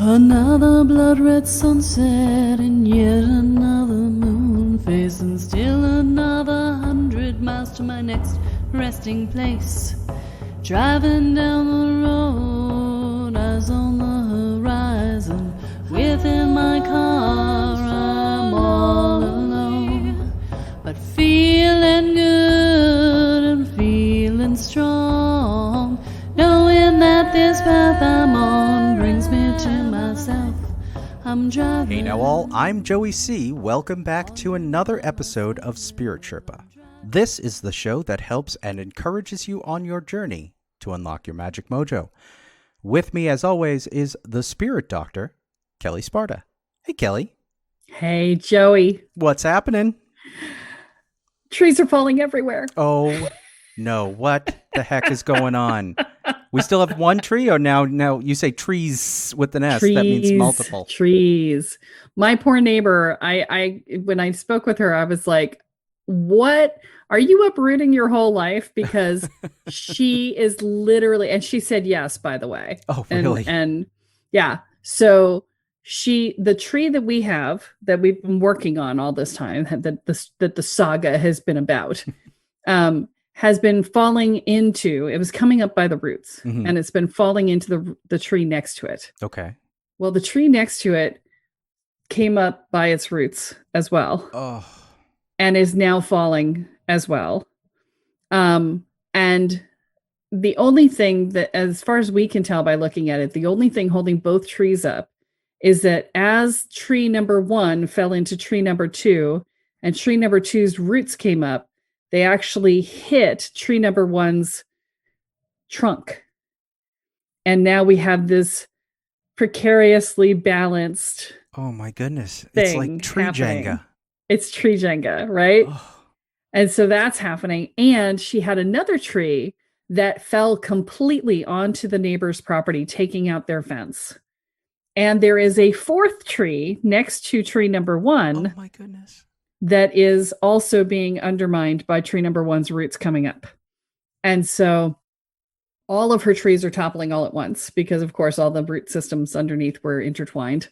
Another blood-red sunset and yet another moon phase, and still another 100 miles to my next resting place. Driving down the road, eyes on the horizon. Within my car, I'm all alone, but feeling good and feeling strong, knowing that this path I'm on brings me to myself. I'm driving. Hey now all, I'm Joey C. Welcome back to another episode of Spirit Sherpa. This is the show that helps and encourages you on your journey to unlock your magic mojo. With me, as always, is the Spirit Doctor, Kelle Sparta. Hey, Kelly. Hey, Joey. What's happening? Trees are falling everywhere. Oh, no. What the heck is going on? We still have one tree, or now you say trees with an S. Trees, that means multiple. Trees. My poor neighbor, I when I spoke with her, I was like, what? Are you uprooting your whole life? Because she is literally, and she said yes, by the way. Oh, really? And yeah. So the tree that we have, that we've been working on all this time, that the saga has been about, has been falling into, it was coming up by the roots, and it's been falling into the tree next to it. Okay. Well, the tree next to it came up by its roots as well. Oh. And is now falling as well. And the only thing that, as far as we can tell by looking at it, the only thing holding both trees up is that as tree number 1 fell into tree number 2, and tree number 2's roots came up, they actually hit tree number 1's trunk. And now we have this precariously balanced. Oh my goodness. It's like tree happening. Jenga. It's tree Jenga, right? Oh. And so that's happening. And she had another tree that fell completely onto the neighbor's property, taking out their fence. And there is a 4th tree next to tree number 1. Oh my goodness. That is also being undermined by tree number 1's roots coming up. And so all of her trees are toppling all at once because, of course, all the root systems underneath were intertwined.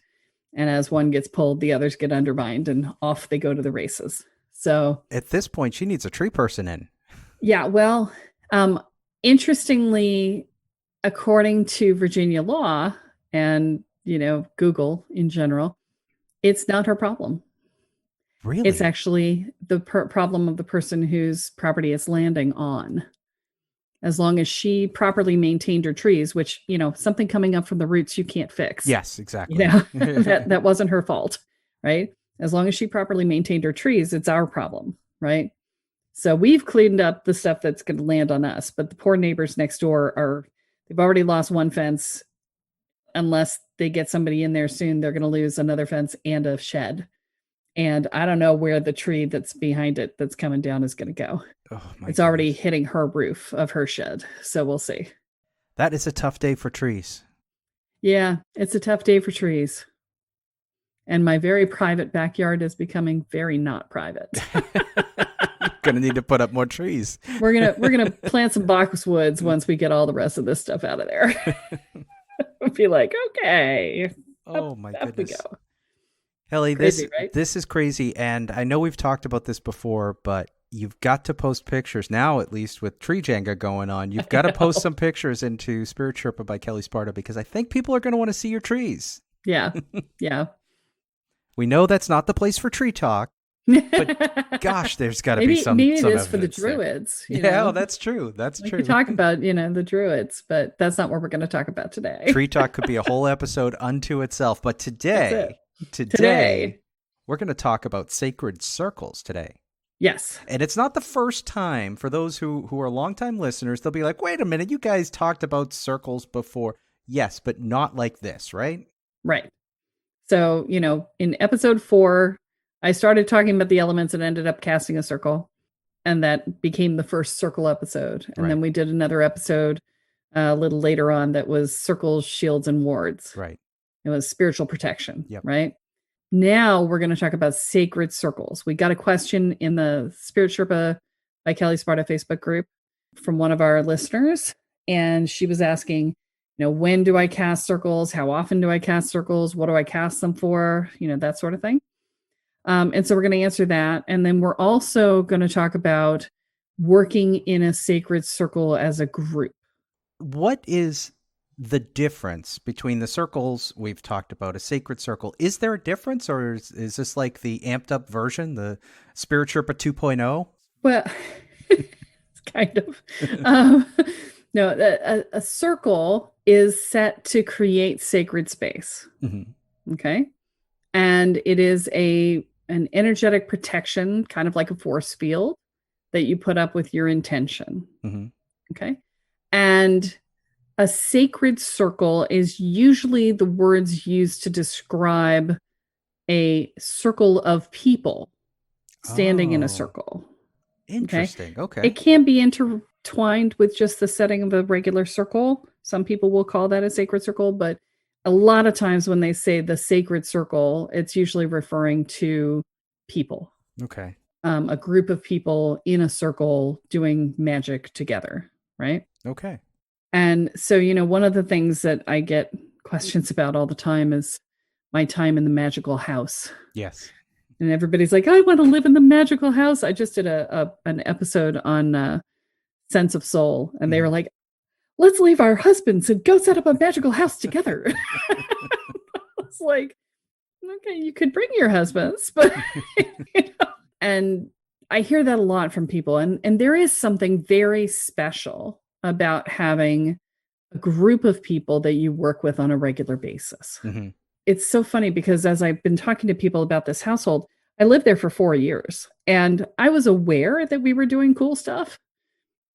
And as one gets pulled, the others get undermined and off they go to the races. So at this point, she needs a tree person in. Yeah, well, interestingly, according to Virginia law and, Google in general, it's not her problem. Really? It's actually the problem of the person whose property it's landing on. As long as she properly maintained her trees, which, something coming up from the roots you can't fix. Yes, exactly. That wasn't her fault, right? As long as she properly maintained her trees, it's our problem, right? So we've cleaned up the stuff that's going to land on us, but the poor neighbors next door they've already lost one fence. Unless they get somebody in there soon, they're going to lose another fence and a shed. And I don't know where the tree that's behind it that's coming down is going to go. Oh, it's already hitting her roof of her shed. So we'll see. That is a tough day for trees. Yeah, it's a tough day for trees. And my very private backyard is becoming very not private. You're going to need to put up more trees. We're going to plant some boxwoods once we get all the rest of this stuff out of there. We'll be like, okay. Oh my goodness. We go. Kelly, Crazy, right? This is crazy. And I know we've talked about this before, but you've got to post pictures now, at least with Tree Jenga going on. You've got to post some pictures into Spirit Sherpa by Kelle Sparta, because I think people are going to want to see your trees. Yeah. Yeah. We know that's not the place for tree talk, but gosh, there's got to be some. Maybe it some is for the evidence there. druids. Yeah, that's true. That's we true. could talk about, the druids, but that's not what we're going to talk about today. Tree talk could be a whole episode unto itself. But today, we're going to talk about sacred circles today. Yes. And it's not the first time. For those who are longtime listeners, they'll be like, wait a minute, you guys talked about circles before. Yes, but not like this, right? Right. So, in episode 4, I started talking about the elements and ended up casting a circle. And that became the first circle episode. And then we did another episode a little later on that was circles, shields, and wards. Right. It was spiritual protection. Yep. Right. Now we're going to talk about sacred circles. We got a question in the Spirit Sherpa by Kelle Sparta Facebook group from one of our listeners. And she was asking, when do I cast circles? How often do I cast circles? What do I cast them for? That sort of thing. And so we're going to answer that. And then we're also going to talk about working in a sacred circle as a group. What is the difference between the circles we've talked about, a sacred circle? Is there a difference, or is this like the amped up version, the Spirit Sherpa 2.0? Well, it's kind of. No, a circle is set to create sacred space. Mm-hmm. Okay. And it is an energetic protection, kind of like a force field that you put up with your intention. Mm-hmm. Okay. And a sacred circle is usually the words used to describe a circle of people standing in a circle. Interesting. Okay. It can be intertwined with just the setting of a regular circle. Some people will call that a sacred circle, but a lot of times when they say the sacred circle, it's usually referring to people. Okay. A group of people in a circle doing magic together, right? Okay. And so, one of the things that I get questions about all the time is my time in the magical house. Yes. And everybody's like, I want to live in the magical house. I just did an episode on Sense of Soul, and they were like, let's leave our husbands and go set up a magical house together. It's like, okay, you could bring your husbands, but and I hear that a lot from people. And there is something very special about having a group of people that you work with on a regular basis. Mm-hmm. It's so funny because as I've been talking to people about this household, I lived there for 4 years and I was aware that we were doing cool stuff.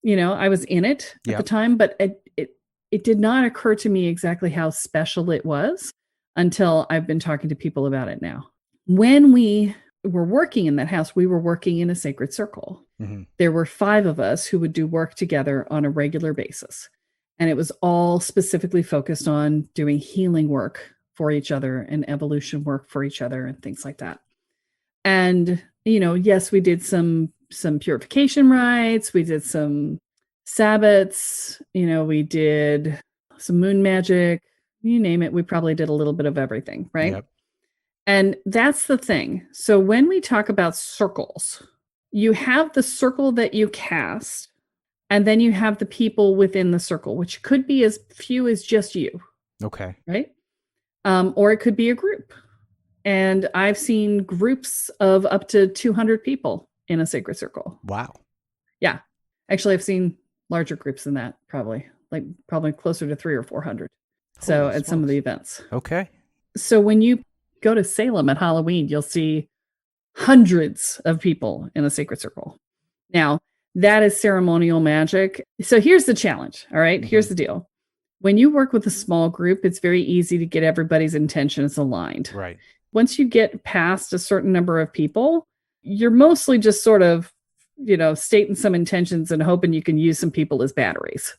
I was in it at the time, but it did not occur to me exactly how special it was until I've been talking to people about it now. When we were working in that house, we were working in a sacred circle. Mm-hmm. There were 5 of us who would do work together on a regular basis. And it was all specifically focused on doing healing work for each other and evolution work for each other and things like that. And, yes, we did some purification rites. We did some sabbats. We did some moon magic, you name it. We probably did a little bit of everything. Right. Yep. And that's the thing. So when we talk about circles, you have the circle that you cast, and then you have the people within the circle, which could be as few as just you. Okay. Right. Or it could be a group. And I've seen groups of up to 200 people in a sacred circle. Wow. Yeah. Actually, I've seen larger groups than that, probably closer to 300 or 400. So at some of the events. Okay. So when you go to Salem at Halloween, you'll see hundreds of people in a sacred circle. Now, that is ceremonial magic. So here's the challenge. All right. Mm-hmm. Here's the deal. When you work with a small group, it's very easy to get everybody's intentions aligned. Right. Once you get past a certain number of people, you're mostly just sort of, stating some intentions and hoping you can use some people as batteries,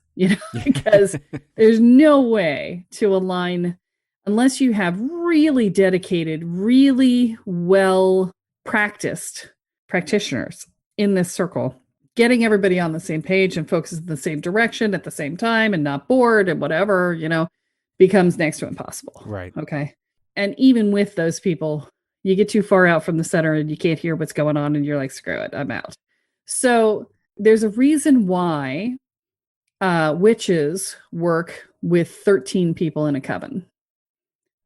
because there's no way to align unless you have really dedicated, really well practiced practitioners in this circle, getting everybody on the same page and focusing in the same direction at the same time and not bored and whatever, becomes next to impossible. Right. Okay. And even with those people, you get too far out from the center and you can't hear what's going on and you're like, screw it, I'm out. So there's a reason why witches work with 13 people in a coven,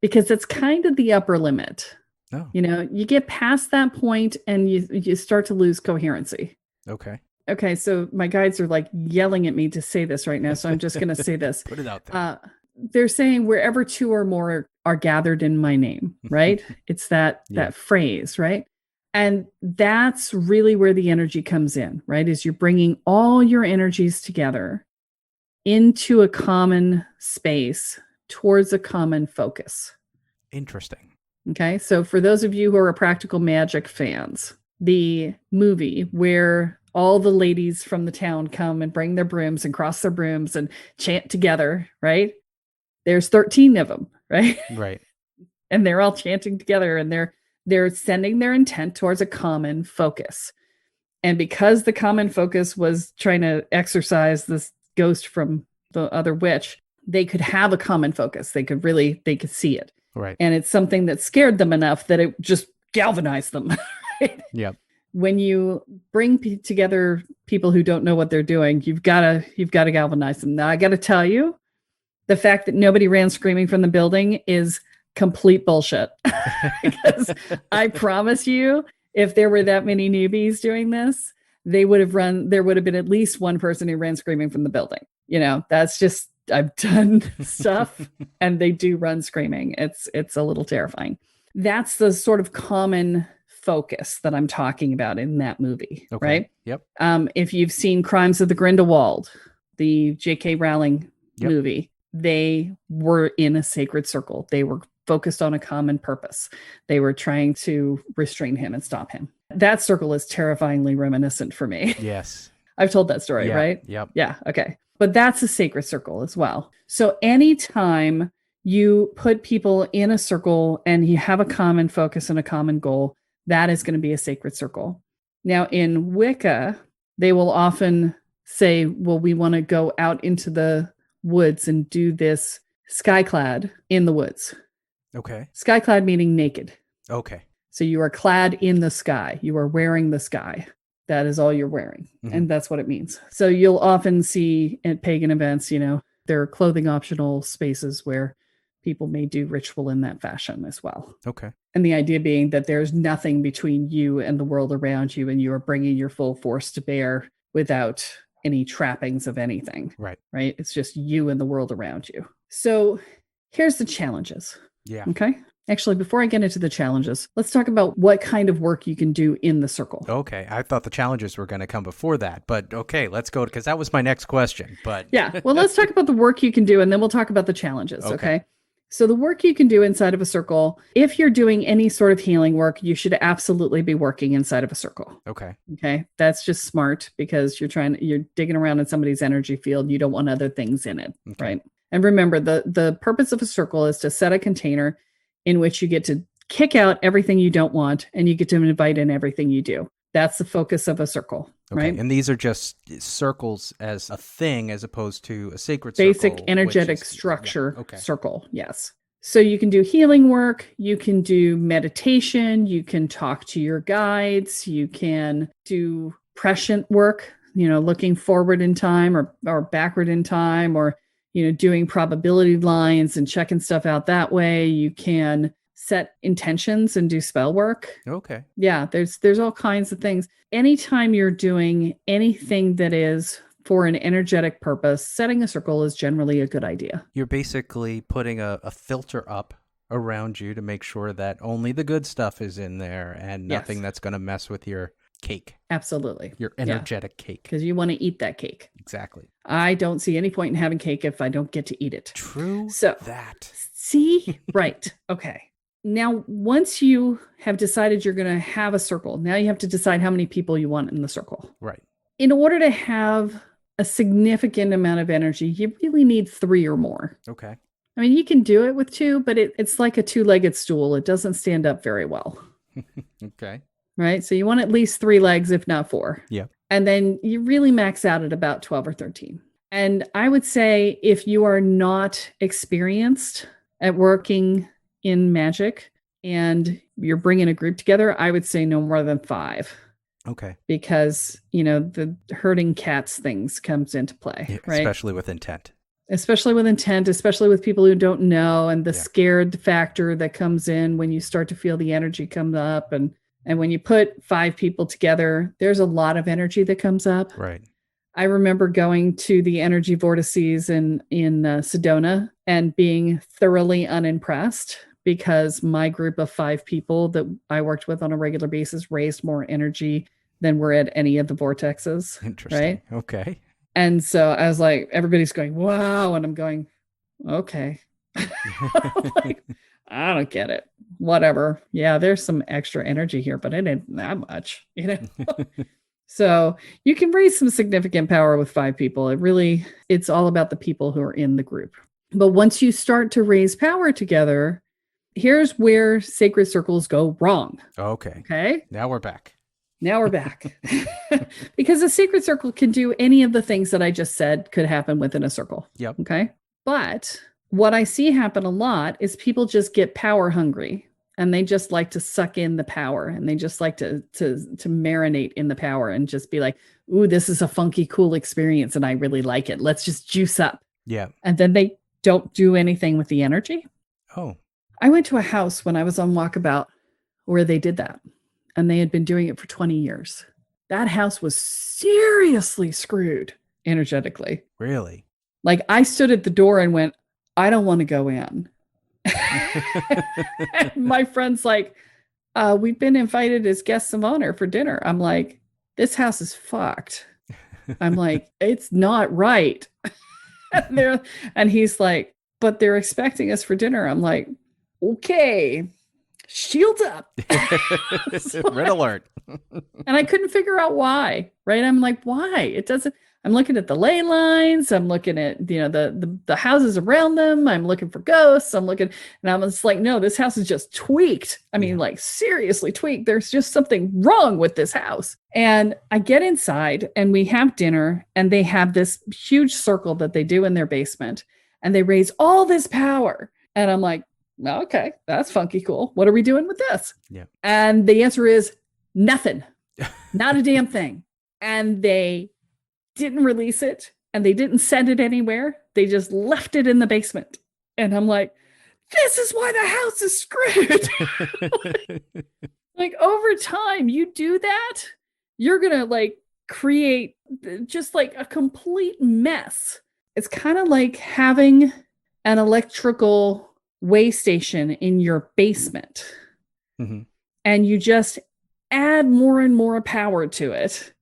because that's kind of the upper limit. Oh. You get past that point and you start to lose coherency. Okay. So my guides are like yelling at me to say this right now. So I'm just going to say this. Put it out there. They're saying wherever 2 or more are gathered in my name, right? It's that phrase, right? And that's really where the energy comes in, right? Is you're bringing all your energies together into a common space towards a common focus. Interesting. Okay. So for those of you who are practical magic fans, the movie where all the ladies from the town come and bring their brooms and cross their brooms and chant together, right? There's 13 of them, right? Right. And they're all chanting together and they're sending their intent towards a common focus. And because the common focus was trying to exorcise this ghost from the other witch, they could have a common focus. They could see it. Right. And it's something that scared them enough that it just galvanized them. Right? Yep. When you bring together people who don't know what they're doing, you've got to galvanize them. Now, I got to tell you, the fact that nobody ran screaming from the building is complete bullshit. Because I promise you, if there were that many newbies doing this, there would have been at least one person who ran screaming from the building. That's just, I've done stuff and they do run screaming. It's a little terrifying. That's the sort of common focus that I'm talking about in that movie, Okay. right? Yep. If you've seen Crimes of the Grindelwald, the J.K. Rowling movie, they were in a sacred circle. They were focused on a common purpose. They were trying to restrain him and stop him. That circle is terrifyingly reminiscent for me. Yes. I've told that story, right? Yep. Yeah. Okay. But that's a sacred circle as well. So anytime you put people in a circle and you have a common focus and a common goal, that is going to be a sacred circle. Now, in Wicca, they will often say, well, we want to go out into the woods and do this skyclad in the woods. Okay. Skyclad meaning naked. Okay. So you are clad in the sky. You are wearing the sky. That is all you're wearing. Mhm. And that's what it means. So you'll often see at pagan events, there are clothing optional spaces where people may do ritual in that fashion as well. Okay. And the idea being that there's nothing between you and the world around you, and you are bringing your full force to bear without any trappings of anything. Right. Right? It's just you and the world around you. So here's the challenges. Yeah. Okay. Actually, before I get into the challenges, let's talk about what kind of work you can do in the circle. Okay. I thought the challenges were going to come before that, but okay, let's go, because that was my next question. But yeah. Well, let's talk about the work you can do, and then we'll talk about the challenges. Okay. So the work you can do inside of a circle, if you're doing any sort of healing work, you should absolutely be working inside of a circle. Okay. Okay. That's just smart, because you're digging around in somebody's energy field. You don't want other things in it. Okay. Right. And remember, the purpose of a circle is to set a container in which you get to kick out everything you don't want, and you get to invite in everything you do. That's the focus of a circle. Okay. Right. And these are just circles as a thing, as opposed to a sacred circle. Basic energetic structure. Yeah. Okay. Circle. Yes. So you can do healing work, you can do meditation, you can talk to your guides, you can do prescient work, looking forward in time or backward in time, or, doing probability lines and checking stuff out that way. You can set intentions and do spell work. Okay. Yeah, there's all kinds of things. Anytime you're doing anything that is for an energetic purpose, setting a circle is generally a good idea. You're basically putting a filter up around you to make sure that only the good stuff is in there and nothing that's going to mess with your cake. Absolutely. Your energetic cake. Because you want to eat that cake. Exactly. I don't see any point in having cake if I don't get to eat it. True. So that. See? Right. Okay. Now, once you have decided you're going to have a circle, now you have to decide how many people you want in the circle. Right. In order to have a significant amount of energy, you really need 3 or more. Okay. I mean, you can do it with 2, but it's like a 2-legged stool. It doesn't stand up very well. Okay. Right? So you want at least 3 legs, if not 4. Yeah. And then you really max out at about 12 or 13. And I would say if you are not experienced at working in magic and you're bringing a group together, I would say no more than 5. Okay. Because, the herding cats things comes into play, Yeah, right? especially with intent. Especially with intent, especially with people who don't know, and the scared factor that comes in when you start to feel the energy come up. And when you put 5 people together, there's a lot of energy that comes up. Right. I remember going to the energy vortices in Sedona and being thoroughly unimpressed, because my group of 5 people that I worked with on a regular basis raised more energy than were at any of the vortexes. Interesting. Right? Okay. And so I was like, everybody's going, wow. And I'm going, okay. Like, I don't get it. Whatever. Yeah, there's some extra energy here, but it ain't that much, So you can raise some significant power with 5 people. It's all about the people who are in the group. But once you start to raise power together, here's where sacred circles go wrong. Okay. Okay. Now we're back. Because a sacred circle can do any of the things that I just said could happen within a circle. Yep. Okay. But what I see happen a lot is people just get power hungry and they just like to suck in the power and they just like to marinate in the power and just be like, ooh, this is a funky, cool experience and I really like it. Let's just juice up. Yeah. And then they don't do anything with the energy. Oh. I went to a house when I was on Walkabout where they did that. And they had been doing it for 20 years. That house was seriously screwed energetically. Really? Like I stood at the door and went, I don't want to go in. And my friend's like, we've been invited as guests of honor for dinner. I'm like, this house is fucked. I'm like, it's not right. And he's like, but they're expecting us for dinner. I'm like, okay, shields up. Red alert. And I couldn't figure out why, right? I'm like, why? It doesn't. I'm looking at the ley lines. I'm looking at, the houses around them. I'm looking for ghosts. And I was like, no, this house is just tweaked. I mean, like seriously tweaked. There's just something wrong with this house. And I get inside and we have dinner and they have this huge circle that they do in their basement and they raise all this power. And I'm like, okay, that's funky cool. What are we doing with this? Yeah. And the answer is nothing, not a damn thing. And they didn't release it and they didn't send it anywhere. They just left it in the basement. And I'm like, this is why the house is screwed. Like over time, you do that, you're going to like create just like a complete mess. It's kind of like having an electrical way station in your basement. Mm-hmm. And you just add more and more power to it.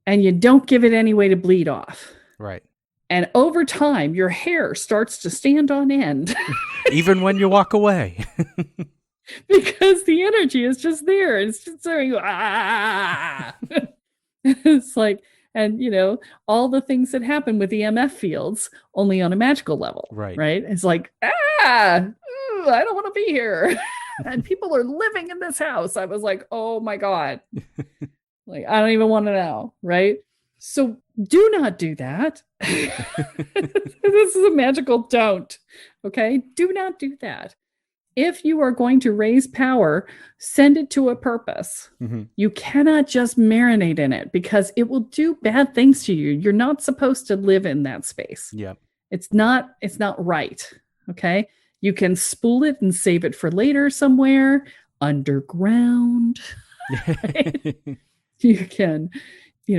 And you don't give it any way to bleed off. Right. And over time, your hair starts to stand on end. Even when you walk away. Because the energy is just there. It's just saying, ah. It's like, and all the things that happen with EMF fields, only on a magical level. Right. Right. It's like, I don't want to be here. And people are living in this house. I was like, oh my God. Like, I don't even want to know, right? So do not do that. This is a magical don't, okay? Do not do that. If you are going to raise power, send it to a purpose. Mm-hmm. You cannot just marinate in it because it will do bad things to you. You're not supposed to live in that space. Yeah. It's not right, okay? You can spool it and save it for later somewhere, underground, right? You can,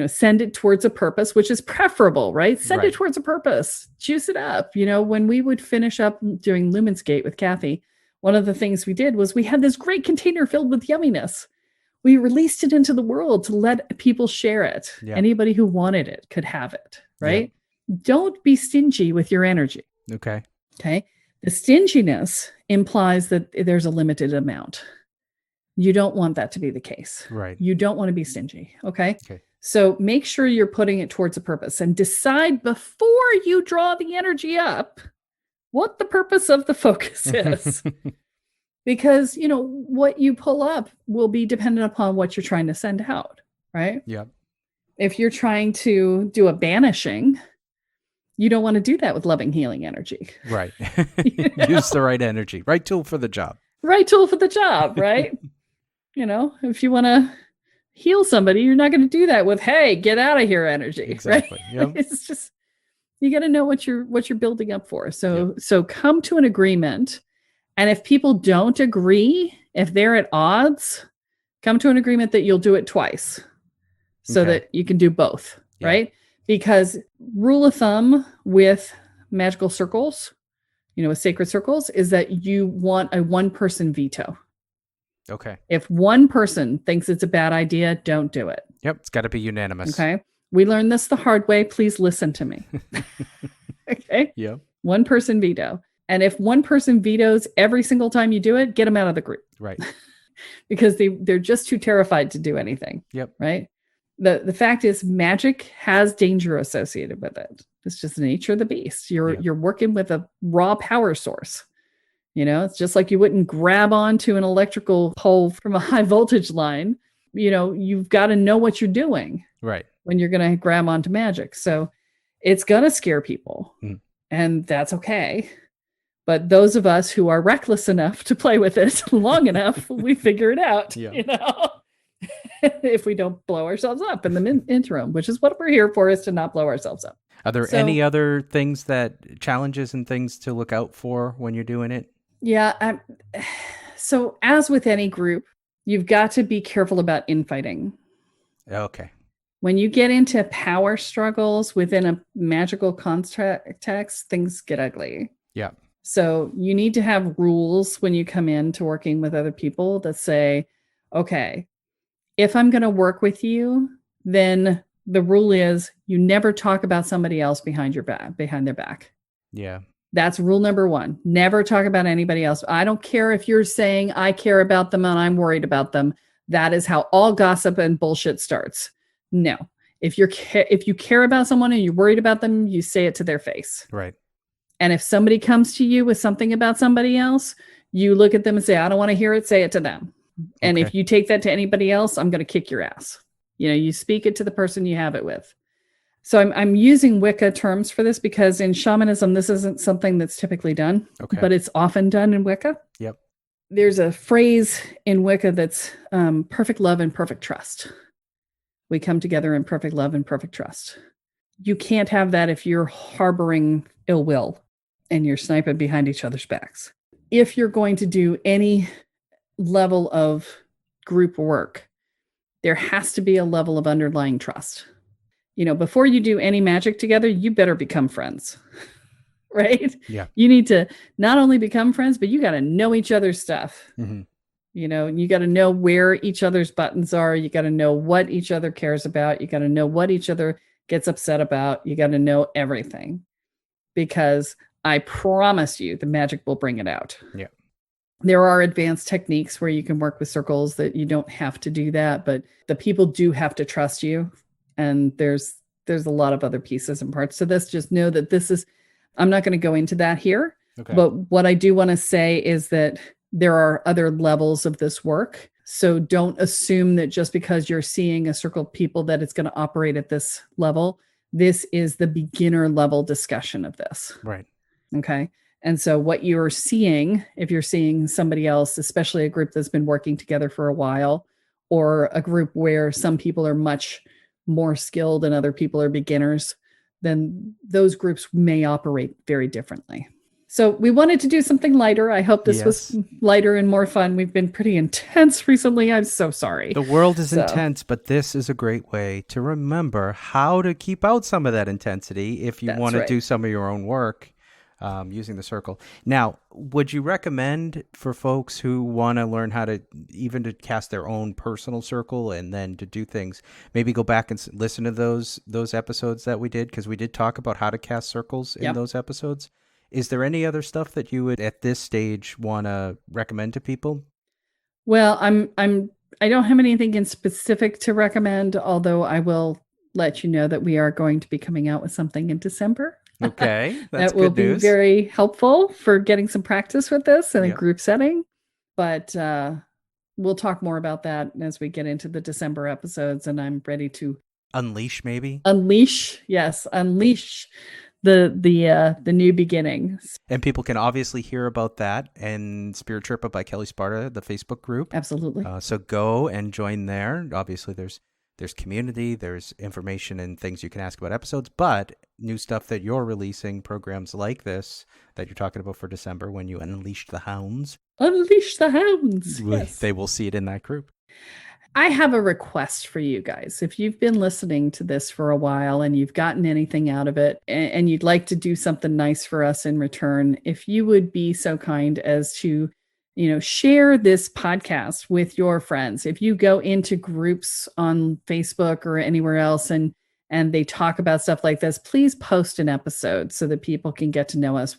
send it towards a purpose, which is preferable, right? Send it towards a purpose. Juice it up. When we would finish up doing Lumensgate with Kathy, one of the things we did was we had this great container filled with yumminess. We released it into the world to let people share it. Yeah. Anybody who wanted it could have it, right? Yeah. Don't be stingy with your energy. Okay. The stinginess implies that there's a limited amount. You don't want that to be the case. Right. You don't want to be stingy. Okay. So make sure you're putting it towards a purpose and decide before you draw the energy up what the purpose of the focus is. Because, what you pull up will be dependent upon what you're trying to send out. Right. Yeah. If you're trying to do a banishing, you don't want to do that with loving, healing energy. Right. Use the right energy. Right tool for the job. Right tool for the job. Right. If you want to heal somebody, you're not going to do that with, hey, get out of here energy. Exactly. Right? Yep. It's just, you got to know what you're building up for. So come to an agreement. And if people don't agree, if they're at odds, come to an agreement that you'll do it twice so that you can do both. Yeah. Right. Because rule of thumb with magical circles, with sacred circles, is that you want a one-person veto. Okay. If one person thinks it's a bad idea, don't do it. Yep. It's got to be unanimous. Okay. We learned this the hard way. Please listen to me. Okay. Yep. One person veto. And if one person vetoes every single time you do it, get them out of the group. Right. Because they're just too terrified to do anything. Yep. Right. The fact is magic has danger associated with it. It's just the nature of the beast. You're working with a raw power source. It's just like you wouldn't grab onto an electrical pole from a high voltage line. You've got to know what you're doing. Right. When you're going to grab onto magic. So it's going to scare people. and that's okay. But those of us who are reckless enough to play with it long enough, we figure it out, if we don't blow ourselves up in the interim, which is what we're here for, is to not blow ourselves up. Are there any other things challenges and things to look out for when you're doing it? Yeah. So as with any group, you've got to be careful about infighting. Okay. When you get into power struggles within a magical context, things get ugly. Yeah. So you need to have rules when you come in to working with other people that say, okay, if I'm going to work with you, then the rule is you never talk about somebody else behind their back. Yeah. That's rule number one. Never talk about anybody else. I don't care if you're saying I care about them and I'm worried about them. That is how all gossip and bullshit starts. No. If you care about someone and you're worried about them, you say it to their face. Right. And if somebody comes to you with something about somebody else, you look at them and say, I don't want to hear it. Say it to them. And if you take that to anybody else, I'm going to kick your ass. You speak it to the person you have it with. So I'm using Wicca terms for this because in shamanism, this isn't something that's typically done, but it's often done in Wicca. Yep. There's a phrase in Wicca that's perfect love and perfect trust. We come together in perfect love and perfect trust. You can't have that if you're harboring ill will and you're sniping behind each other's backs. If you're going to do any level of group work, there has to be a level of underlying trust. Before you do any magic together, you better become friends, right? Yeah. You need to not only become friends, but you got to know each other's stuff. Mm-hmm. You got to know where each other's buttons are. You got to know what each other cares about. You got to know what each other gets upset about. You got to know everything, because I promise you the magic will bring it out. Yeah. There are advanced techniques where you can work with circles that you don't have to do that, but the people do have to trust you. And there's a lot of other pieces and parts to this. Just know that I'm not going to go into that here. Okay. But what I do want to say is that there are other levels of this work. So don't assume that just because you're seeing a circle of people that it's going to operate at this level. This is the beginner level discussion of this. Right. Okay. And so what you're seeing, if you're seeing somebody else, especially a group that's been working together for a while, or a group where some people are much more skilled and other people are beginners, then those groups may operate very differently. So we wanted to do something lighter. I hope this was lighter and more fun. We've been pretty intense recently. I'm so sorry. The world is intense, but this is a great way to remember how to keep out some of that intensity if you want to do some of your own work. Using the circle. Now, would you recommend for folks who want to learn how to cast their own personal circle and then to do things, maybe go back and listen to those episodes that we did, because we did talk about how to cast circles in those episodes. Is there any other stuff that you would at this stage want to recommend to people? Well, I don't have anything in specific to recommend, although I will let you know that we are going to be coming out with something in December. Okay. That's that will good news. Be very helpful for getting some practice with this in a group setting. But we'll talk more about that as we get into the December episodes, and I'm ready to unleash the new beginnings. And people can obviously hear about that in Spirit Sherpa by Kelle Sparta, the Facebook group. Absolutely. So go and join there. Obviously, there's community, there's information and things you can ask about episodes, but new stuff that you're releasing, programs like this that you're talking about for December when you unleash the hounds. Unleash the hounds. Yes. They will see it in that group. I have a request for you guys. If you've been listening to this for a while and you've gotten anything out of it and you'd like to do something nice for us in return, if you would be so kind as to share this podcast with your friends. If you go into groups on Facebook or anywhere else and they talk about stuff like this, please post an episode so that people can get to know us.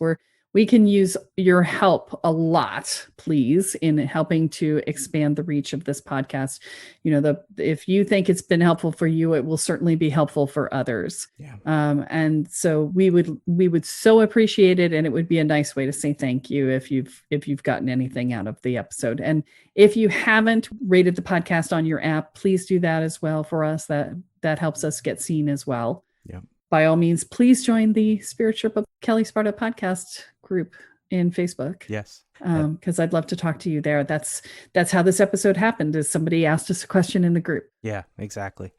We can use your help a lot, please, in helping to expand the reach of this podcast. If you think it's been helpful for you, it will certainly be helpful for others. Yeah. And so we would so appreciate it, and it would be a nice way to say thank you if you've gotten anything out of the episode. And if you haven't rated the podcast on your app, please do that as well for us. That helps us get seen as well. Yeah. by all means, please join the Spirit Sherpa Kelle Sparta Podcast group in Facebook. Yes. Because I'd love to talk to you there. That's how this episode happened, is somebody asked us a question in the group. Yeah, exactly.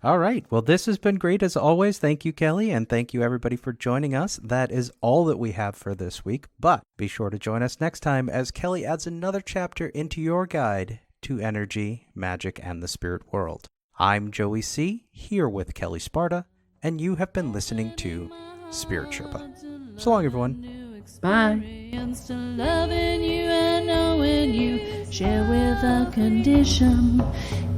All right. Well, this has been great as always. Thank you, Kelle, and thank you everybody for joining us. That is all that we have for this week, but be sure to join us next time as Kelle adds another chapter into your guide to energy, magic, and the spirit world. I'm Joey C, here with Kelle Sparta, and you have been listening to Spirit Sherpa. So long, everyone. Bye. To loving you and knowing you, share without condition.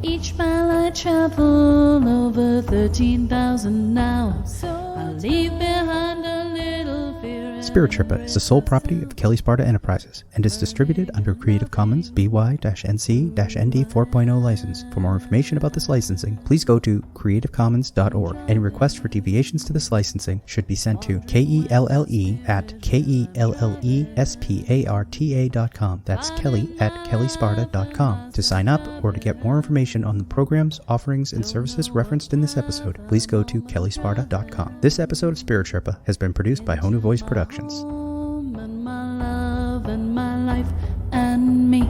Each mile I travel, over 13,000 now. I leave behind a little fear. Spirit Sherpa is the sole property of Kelle Sparta Enterprises and is distributed under Creative Commons BY-NC-ND 4.0 license. For more information about this licensing, please go to creativecommons.org. Any requests for deviations to this licensing should be sent to KELLE@KELLESPARTA.com. That's Kelly@KelleSparta.com. To sign up or to get more information on the programs, offerings, and services referenced in this episode, please go to KelleSparta.com. This episode of Spirit Sherpa has been produced by Honu Voice Productions. And my love and my life and me.